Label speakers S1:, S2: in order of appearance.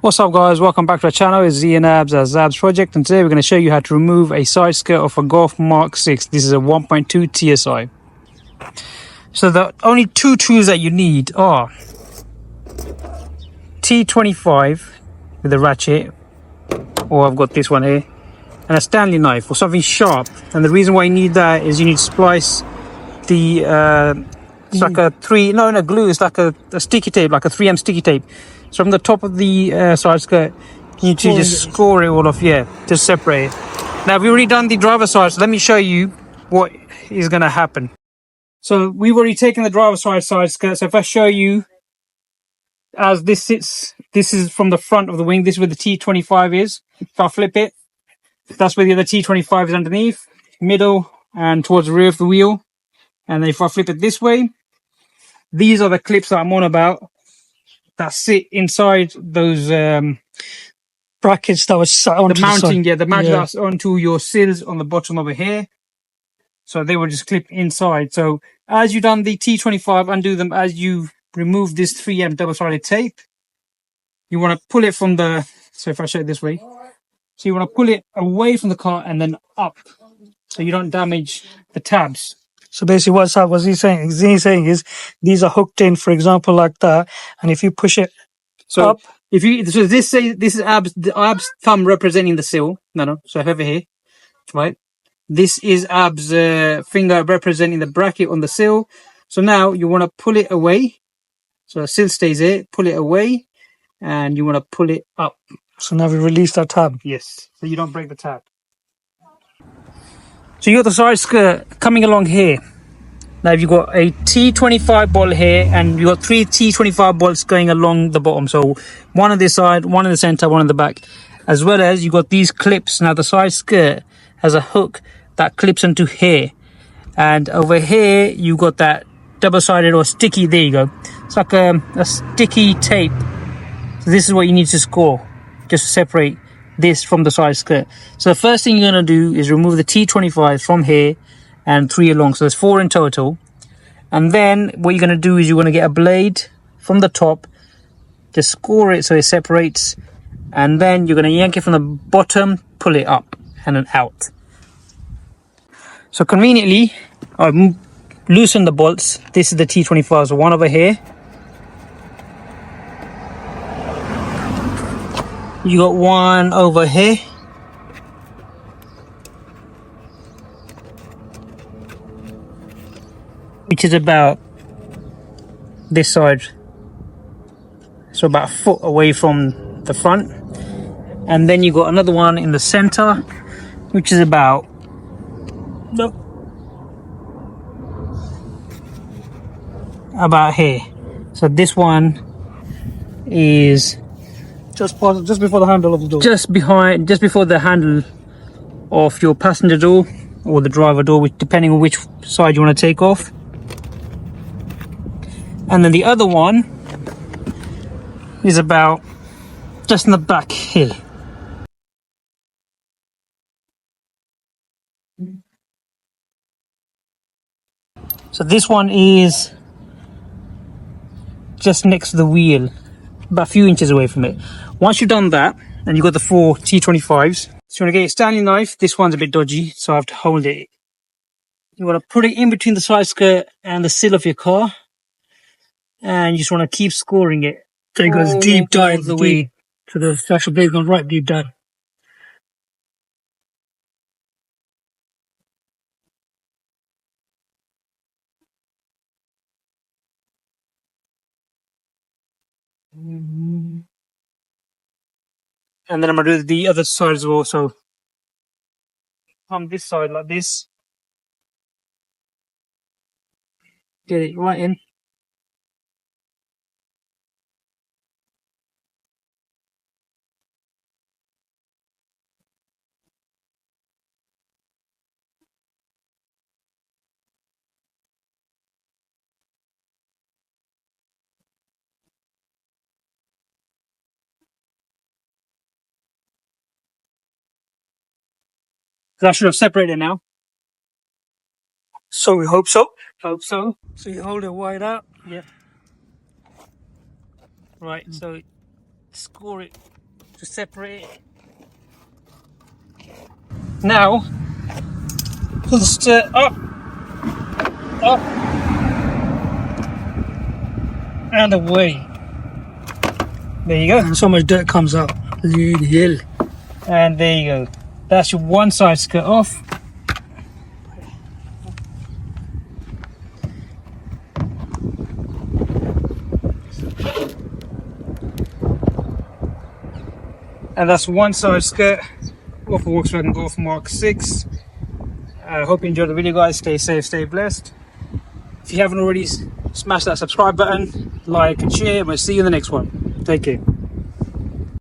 S1: What's up guys, welcome back to our channel. It's Z and Abs as Zab's Project, and today we're going to show you how to remove a side skirt of a Golf MK6. This is a 1.2 TSI. So the only two tools that you need are T25 with a ratchet, or I've got this one here, and a Stanley knife or something sharp. And the reason why you need that is you need to splice the it's like a glue. It's like a sticky tape, like a 3M sticky tape. So from the top of the side skirt, you need to just score it all off, to separate it. Now we've already done the driver's side, so let me show you what is going to happen. So we've already taken the driver's side skirt. So if I show you as this sits, this is from the front of the wing. This is where the T25 is. If I flip it, that's where the other T25 is underneath, middle, and towards the rear of the wheel. And then if I flip it this way, these are the clips that I'm on about that sit inside those
S2: brackets that was onto
S1: the mounting,
S2: the
S1: mounting that's onto your sills on the bottom over here. So they will just clip inside. So as you've done the T25, undo them as you remove this 3M double-sided tape. You want to pull it from the, so if I show it this way, so you want to pull it away from the car and then up, so you don't damage the tabs.
S2: So basically what he's saying is these are hooked in, for example, like that, and if you push it up,
S1: if you, so this is Ab's, the Ab's thumb representing the sill. So over here, right? This is Ab's finger representing the bracket on the sill. So now you want to pull it away. So the sill stays there, pull it away, and you want to pull it up.
S2: So now we release that tab.
S1: Yes, so you don't break the tab. So you got the side skirt coming along here. Now you've got a T25 bolt here, and you've got 3 T25 bolts going along the bottom. So one on this side, one in the center, one in the back. As well as you've got these clips. Now the side skirt has a hook that clips into here. And over here, you've got that double-sided or sticky, there you go. It's like a sticky tape. So this is what you need to score, just to separate this from the side skirt. So the first thing you're going to do is remove the T25 from here and 3 along. So there's 4 in total. And then what you're going to do is you're going to get a blade from the top, just score it so it separates. And then you're going to yank it from the bottom, pull it up and then out. So conveniently, I've loosened the bolts. This is the T25, so one over here. You got one over here. Which is about this side. So about a foot away from the front. And then you got another one in the center, which is about here. So this one is
S2: just before the handle of the door.
S1: Just before the handle of your passenger door or the driver door, which depending on which side you want to take off. And then the other one is about just in the back here. So this one is just next to the wheel, about a few inches away from it. Once you've done that, and you've got the 4 T25s, so you want to get your Stanley knife. This one's a bit dodgy, so I have to hold it. You want to put it in between the side skirt and the sill of your car, and you just want to keep scoring it.
S2: So it goes deep down
S1: the way.
S2: So the actual blade goes right deep down.
S1: And then I'm going to do the other side as well. So on this side like this. Get it right in. I should have separated now.
S2: So we hope so.
S1: Hope so.
S2: So you hold it wide out.
S1: Yeah. Right, so score it to separate it. Now pull the skirt up, and away. There you go.
S2: And so much dirt comes out. Hell.
S1: And there you go. That's your one side skirt off. And that's one side skirt off the Volkswagen Golf MK6. I hope you enjoyed the video, guys. Stay safe, stay blessed. If you haven't already, smash that subscribe button, like and share, and we'll see you in the next one. Take care.